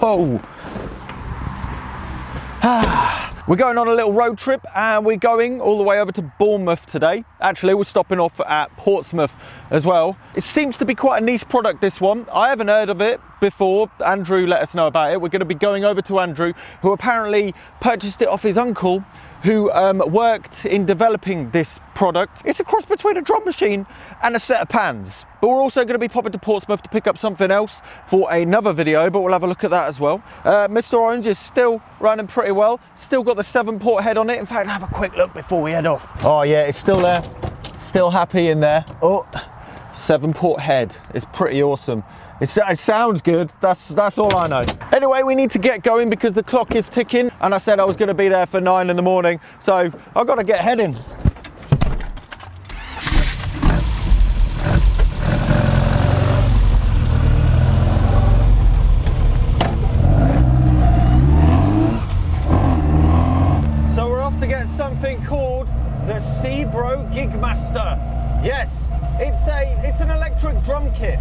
Oh. We're going on a little road trip and we're going all the way over to Bournemouth today. Actually, we're stopping off at Portsmouth as well. It seems to be quite a niche product, this one. I haven't heard of it before. Andrew let us know about it. We're going to be going over to Andrew, who apparently purchased it off his uncle, who worked in developing this product. It's a cross between a drum machine and a set of pans. But we're also going to be popping to Portsmouth to pick up something else for another video, but we'll have a look at that as well. Mr. Orange is still running pretty well. Still got the 7-port head on it. In fact, have a quick look before we head off. Oh yeah, it's still there. Still happy in there. Oh, 7-port head. It's pretty awesome. It sounds good, that's all I know. Anyway, we need to get going because the clock is ticking, and I said I was going to be there for 9 in the morning, so I've got to get heading. So we're off to get something called the Seabro Gig Master. Yes, it's an electric drum kit.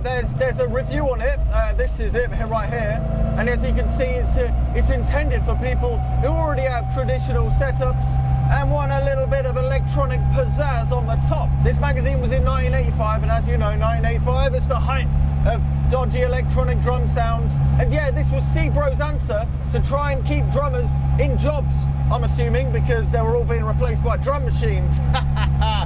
There's a review on it. This is it right here, and as you can see, it's intended for people who already have traditional setups and want a little bit of electronic pizzazz on the top. This magazine was in 1985, and as you know, 1985 is the height of dodgy electronic drum sounds. And yeah, this was Seabro's answer to try and keep drummers in jobs, I'm assuming, because they were all being replaced by drum machines.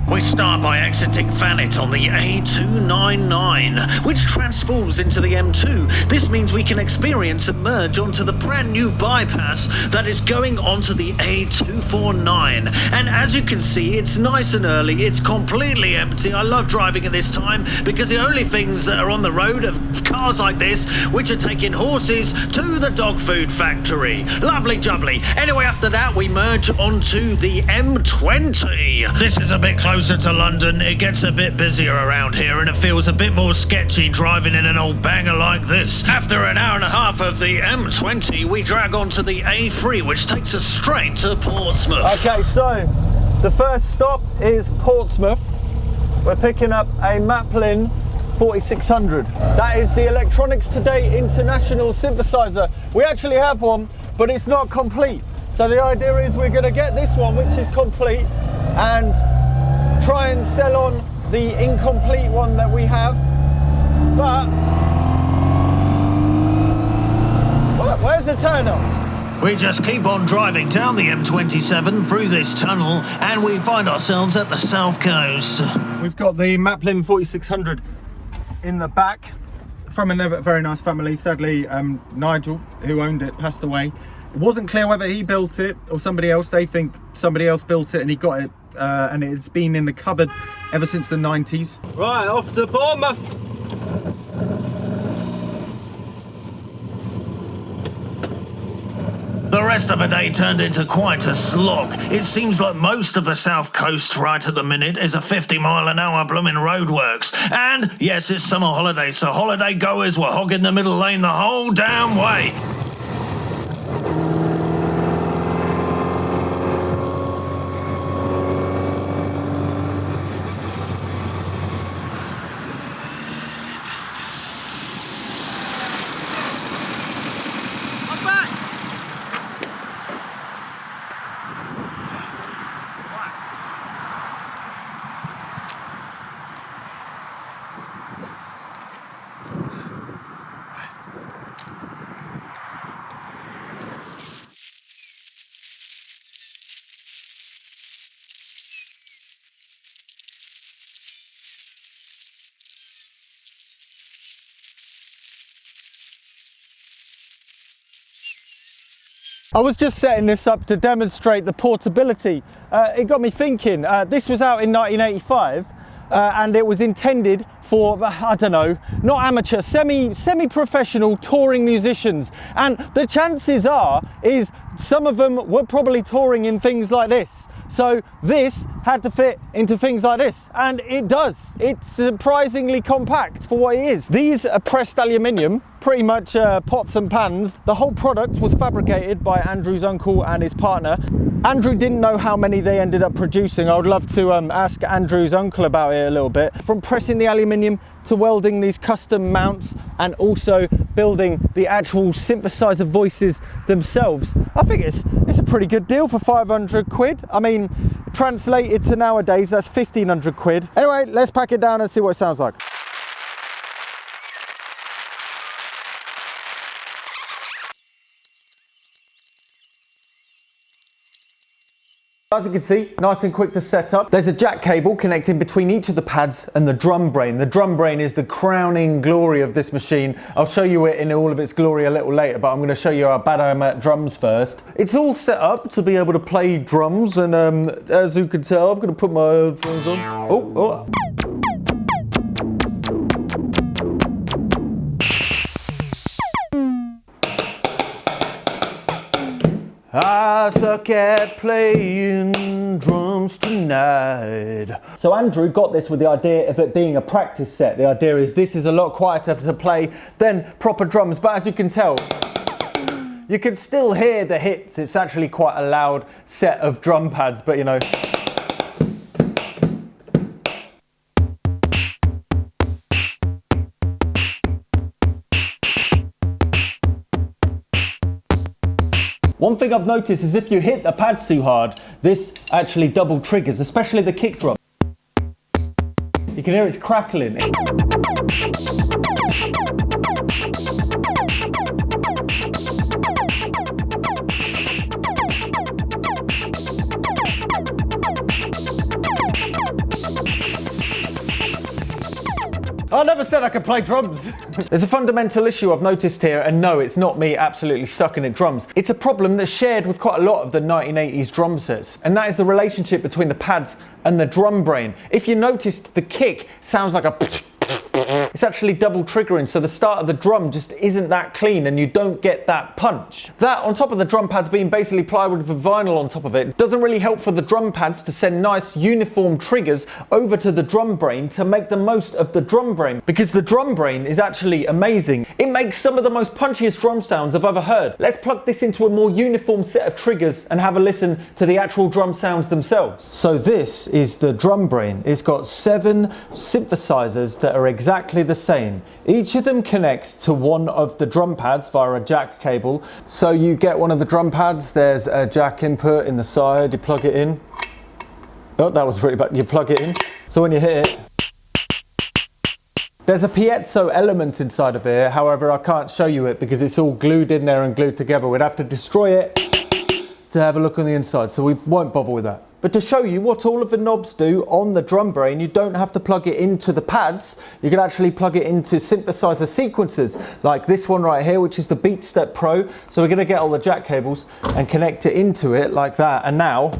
We start by exiting Thanet on the A299, which transforms into the M2. This means we can experience and merge onto the brand new bypass that is going onto the A249. And as you can see, it's nice and early, it's completely empty. I love driving at this time because the only things that are on the road are cars like this, which are taking horses to the dog food factory. Lovely jubbly. Anyway, after that, we merge onto the M20. This is a bit closer to London. It gets a bit busier around here and it feels a bit more sketchy driving in an old banger like this. After an hour and a half of the M20, we drag onto the A3, which takes us straight to Portsmouth. Okay, so the first stop is Portsmouth. We're picking up a Maplin 4600. That is the Electronics Today International synthesizer. We actually have one, but it's not complete. So the idea is we're going to get this one, which is complete, and try and sell on the incomplete one that we have. But where's the turn off? We just keep on driving down the M27 through this tunnel and we find ourselves at the south coast. We've got the Maplin 4600 in the back from a very nice family. Sadly, Nigel, who owned it, passed away. It wasn't clear whether he built it or somebody else. They think somebody else built it and he got it, and it's been in the cupboard ever since the 90s. Right, off to Bournemouth. The rest of the day turned into quite a slog. It seems like most of the south coast right at the minute is a 50-mile-an-hour blooming roadworks. And yes, it's summer holidays, so holiday goers were hogging the middle lane the whole damn way. I was just setting this up to demonstrate the portability. It got me thinking, this was out in 1985 and it was intended for, I don't know, not amateur, semi-professional touring musicians. And the chances are, is some of them were probably touring in things like this. So this had to fit into things like this, and it does. It's surprisingly compact for what it is. These are pressed aluminium, pretty much pots and pans. The whole product was fabricated by Andrew's uncle and his partner. Andrew didn't know how many they ended up producing. I would love to ask Andrew's uncle about it a little bit. From pressing the aluminium to welding these custom mounts and also building the actual synthesizer voices themselves. I think it's a pretty good deal for 500 quid. I mean, translated to nowadays, that's 1,500 quid. Anyway, let's pack it down and see what it sounds like. As you can see, nice and quick to set up. There's a jack cable connecting between each of the pads and the drum brain. The drum brain is the crowning glory of this machine. I'll show you it in all of its glory a little later, but I'm going to show you how bad I am at drums first. It's all set up to be able to play drums, and as you can tell, I'm going to put my headphones on. Oh. I suck at playing drums tonight. So Andrew got this with the idea of it being a practice set. The idea is this is a lot quieter to play than proper drums, but as you can tell, you can still hear the hits. It's actually quite a loud set of drum pads, but you know. One thing I've noticed is if you hit the pads too hard, this actually double triggers, especially the kick drum. You can hear it's crackling. I never said I could play drums. There's a fundamental issue I've noticed here, and no, it's not me absolutely sucking at drums. It's a problem that's shared with quite a lot of the 1980s drum sets, and that is the relationship between the pads and the drum brain. If you noticed, the kick sounds like a it's actually double triggering, so the start of the drum just isn't that clean and you don't get that punch. That, on top of the drum pads being basically plywood with vinyl on top of it, doesn't really help for the drum pads to send nice uniform triggers over to the drum brain to make the most of the drum brain, because the drum brain is actually amazing. It makes some of the most punchiest drum sounds I've ever heard. Let's plug this into a more uniform set of triggers and have a listen to the actual drum sounds themselves. So this is the drum brain. It's got 7 synthesizers that are exactly the same. Each of them connects to one of the drum pads via a jack cable. So you get one of the drum pads, there's a jack input in the side, you plug it in. Oh, that was pretty bad. You plug it in. So when you hit it, there's a piezo element inside of here. However, I can't show you it because it's all glued in there and glued together. We'd have to destroy it to have a look on the inside, so we won't bother with that. But to show you what all of the knobs do on the drum brain, you don't have to plug it into the pads. You can actually plug it into synthesizer sequencers, like this one right here, which is the BeatStep Pro. So we're going to get all the jack cables and connect it into it like that. And now,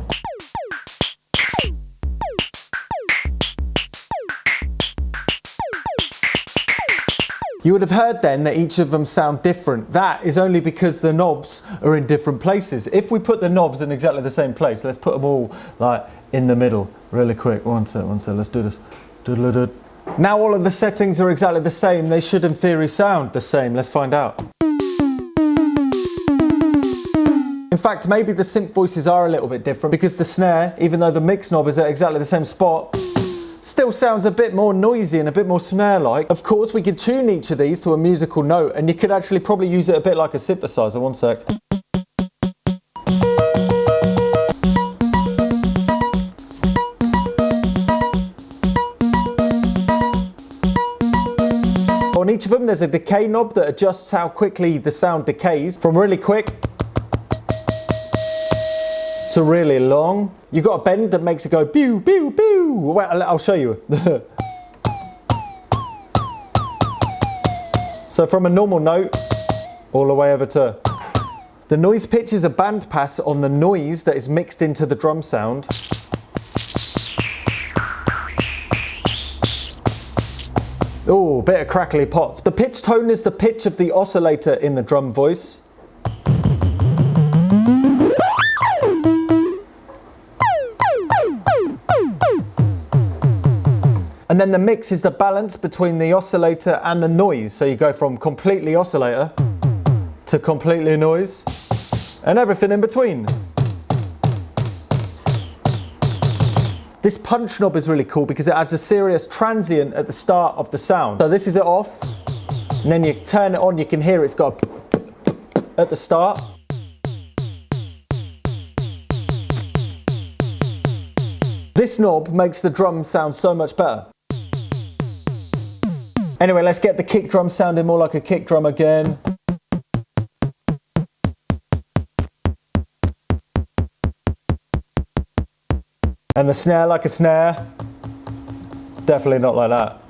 you would have heard then that each of them sound different. That is only because the knobs are in different places. If we put the knobs in exactly the same place, let's put them all like in the middle, really quick. One sec, let's do this. Now all of the settings are exactly the same. They should in theory sound the same. Let's find out. In fact, maybe the synth voices are a little bit different because the snare, even though the mix knob is at exactly the same spot, still sounds a bit more noisy and a bit more snare-like. Of course, we could tune each of these to a musical note, and you could actually probably use it a bit like a synthesizer. One sec. On each of them, there's a decay knob that adjusts how quickly the sound decays, from really quick to really long. You've got a bend that makes it go pew, pew, pew. Well, I'll show you. So from a normal note, all the way over to... The noise pitch is a band pass on the noise that is mixed into the drum sound. Oh, bit of crackly pots. The pitch tone is the pitch of the oscillator in the drum voice. And then the mix is the balance between the oscillator and the noise. So you go from completely oscillator to completely noise and everything in between. This punch knob is really cool because it adds a serious transient at the start of the sound. So this is it off. And then you turn it on, you can hear it's got a at the start. This knob makes the drum sound so much better. Anyway, let's get the kick drum sounding more like a kick drum again. And the snare like a snare. Definitely not like that.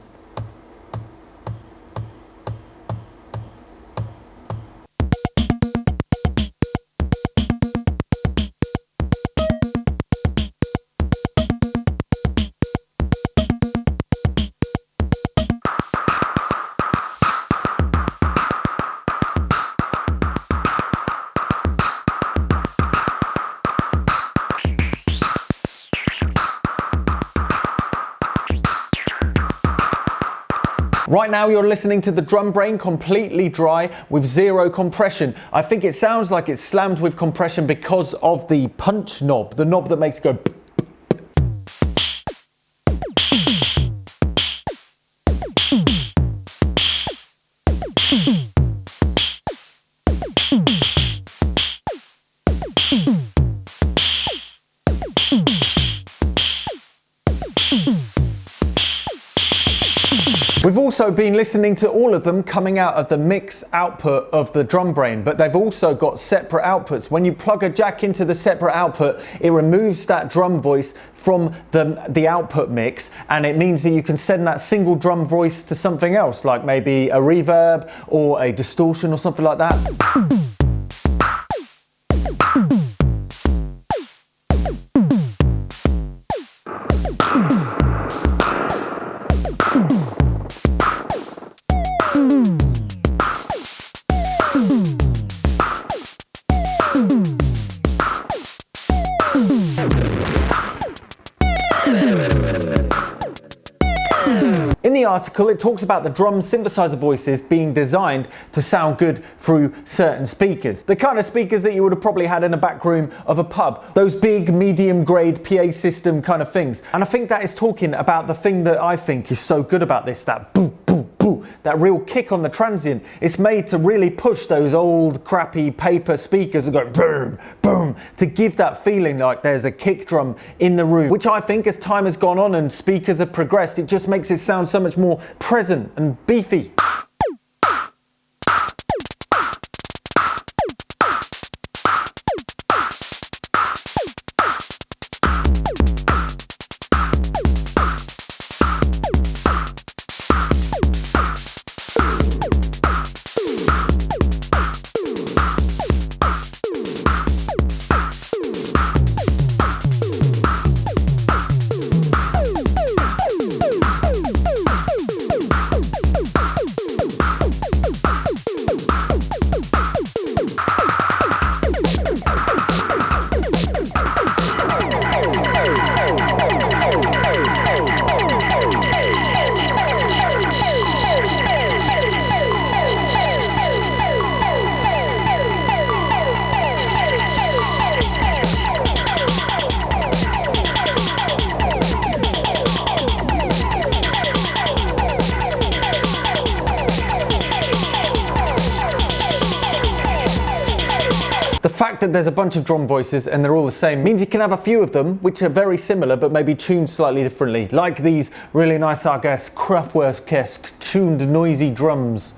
Right now you're listening to the drum brain completely dry with zero compression. I think it sounds like it's slammed with compression because of the punch knob, the knob that makes it go. We've also been listening to all of them coming out of the mix output of the drum brain, but they've also got separate outputs. When you plug a jack into the separate output, it removes that drum voice from the output mix, and it means that you can send that single drum voice to something else, like maybe a reverb or a distortion or something like that. In the article, it talks about the drum synthesizer voices being designed to sound good through certain speakers. The kind of speakers that you would have probably had in a back room of a pub. Those big, medium grade PA system kind of things. And I think that is talking about the thing that I think is so good about this, that boom, boom, boom, that real kick on the transient. It's made to really push those old crappy paper speakers and go boom, boom, to give that feeling like there's a kick drum in the room, which I think as time has gone on and speakers have progressed, it just makes it sound so much more present and beefy. The fact that there's a bunch of drum voices and they're all the same means you can have a few of them which are very similar but maybe tuned slightly differently, like these really nice, I guess, Kraftwerk-esque tuned noisy drums.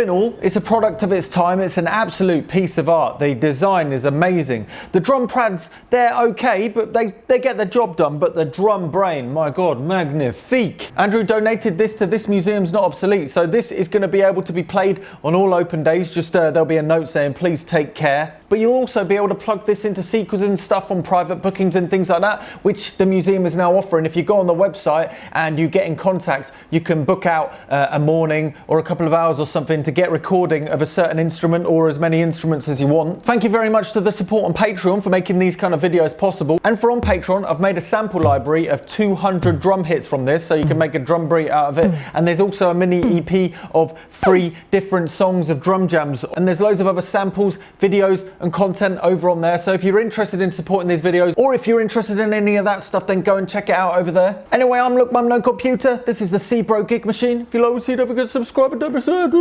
in all, it's a product of its time. It's an absolute piece of art. The design is amazing. The drum pads, they're okay, but they get the job done. But the drum brain, my God, magnifique. Andrew donated this to This Museum's Not Obsolete, so this is going to be able to be played on all open days. Just there'll be a note saying, please take care. But you'll also be able to plug this into sequels and stuff on private bookings and things like that, which the museum is now offering. If you go on the website and you get in contact, you can book out a morning or a couple of hours or something to get recording of a certain instrument or as many instruments as you want. Thank you very much to the support on Patreon for making these kind of videos possible. And for on Patreon, I've made a sample library of 200 drum hits from this, so you can make a drum beat out of it. And there's also a mini EP of 3 different songs of drum jams. And there's loads of other samples, videos, and content over on there. So if you're interested in supporting these videos, or if you're interested in any of that stuff, then go and check it out over there. Anyway, I'm Look Mum No Computer. This is the Seabro Gig Machine. If you like what you see, don't forget to subscribe and don't be sad.